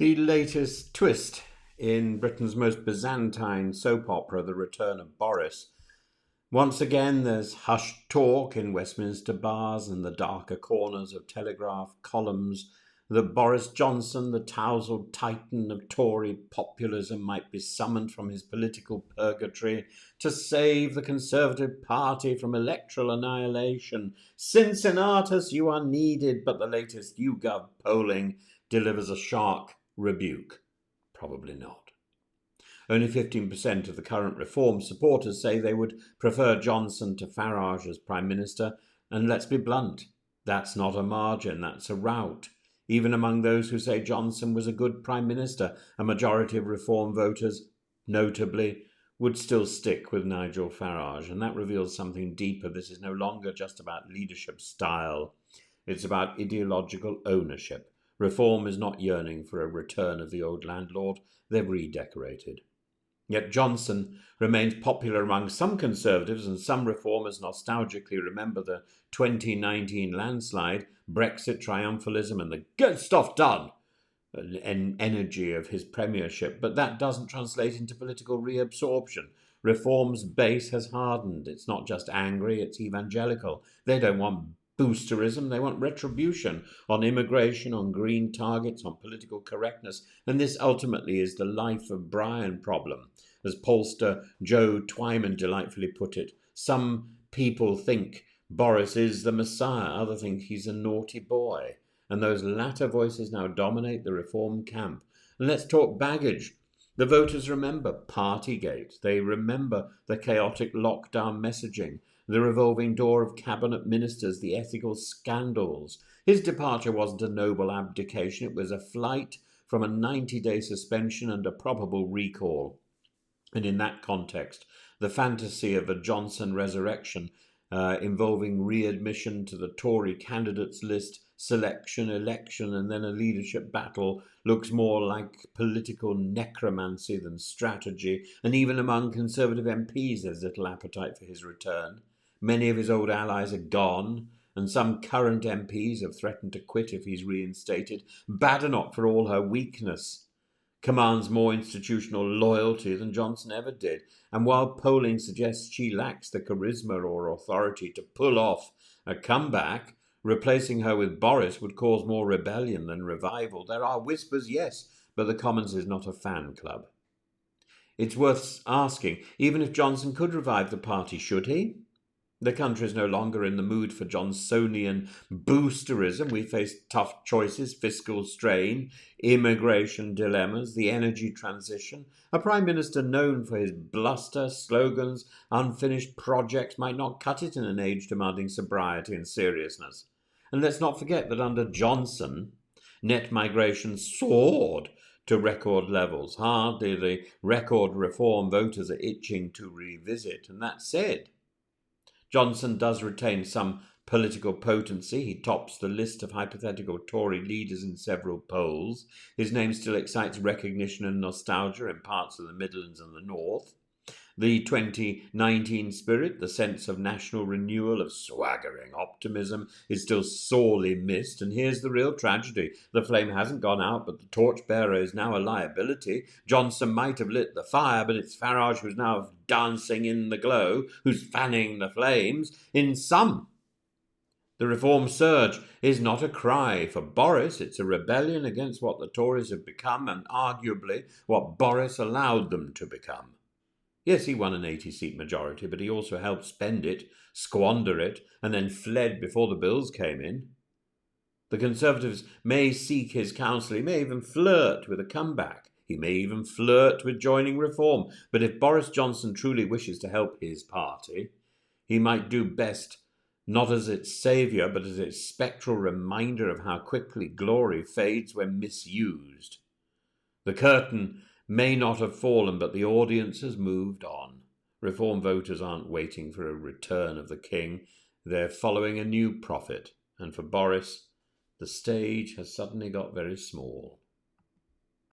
The latest twist in Britain's most Byzantine soap opera, The Return of Boris. Once again, there's hushed talk in Westminster bars and the darker corners of Telegraph columns that Boris Johnson, the tousled titan of Tory populism, might be summoned from his political purgatory to save the Conservative Party from electoral annihilation. Cincinnatus, you are needed, but the latest YouGov polling delivers a sharp rebuke. Probably not. Only 15% of the current reform supporters say they would prefer Johnson to Farage as Prime Minister, and let's be blunt, that's not a margin, that's a rout. Even among those who say Johnson was a good Prime Minister, a majority of reform voters, notably, would still stick with Nigel Farage, and that reveals something deeper. This is no longer just about leadership style, it's about ideological ownership. Reform is not yearning for a return of the old landlord, they've redecorated. Yet Johnson remains popular among some Conservatives, and some reformers nostalgically remember the 2019 landslide, Brexit triumphalism and the get stuff done energy of his premiership. But that doesn't translate into political reabsorption. Reform's base has hardened. It's not just angry, it's evangelical. They don't want boosterism, they want retribution on immigration, on green targets, on political correctness. And this ultimately is the life of Brian problem. As pollster Joe Twyman delightfully put it, some people think Boris is the Messiah, others think he's a naughty boy. And those latter voices now dominate the reform camp. And let's talk baggage. The voters remember Partygate. They remember the chaotic lockdown messaging, the revolving door of cabinet ministers, the ethical scandals. His departure wasn't a noble abdication. It was a flight from a 90-day suspension and a probable recall. And in that context, the fantasy of a Johnson resurrection involving readmission to the Tory candidates list, selection, election, and then a leadership battle looks more like political necromancy than strategy. And even among Conservative MPs, there's little appetite for his return. Many of his old allies are gone, and some current MPs have threatened to quit if he's reinstated. Badenoch, for all her weakness, commands more institutional loyalty than Johnson ever did. And while polling suggests she lacks the charisma or authority to pull off a comeback, replacing her with Boris would cause more rebellion than revival. There are whispers, yes, but the Commons is not a fan club. It's worth asking, even if Johnson could revive the party, should he? The country is no longer in the mood for Johnsonian boosterism. We face tough choices, fiscal strain, immigration dilemmas, the energy transition. A Prime Minister known for his bluster, slogans, unfinished projects might not cut it in an age demanding sobriety and seriousness. And let's not forget that under Johnson, net migration soared to record levels. Hardly the record reform voters are itching to revisit. And that said, Johnson does retain some political potency. He tops the list of hypothetical Tory leaders in several polls. His name still excites recognition and nostalgia in parts of the Midlands and the North. The 2019 spirit, the sense of national renewal, of swaggering optimism, is still sorely missed. And here's the real tragedy. The flame hasn't gone out, but the torchbearer is now a liability. Johnson might have lit the fire, but it's Farage who's now dancing in the glow, who's fanning the flames. In sum, the reform surge is not a cry for Boris, it's a rebellion against what the Tories have become and arguably what Boris allowed them to become. Yes, he won an 80-seat majority, but he also helped spend it, squander it, and then fled before the bills came in. The Conservatives may seek his counsel, he may even flirt with a comeback, he may even flirt with joining reform, but if Boris Johnson truly wishes to help his party, he might do best not as its saviour, but as its spectral reminder of how quickly glory fades when misused. The curtain may not have fallen, but the audience has moved on. Reform voters aren't waiting for a return of the king. They're following a new prophet. And for Boris, the stage has suddenly got very small.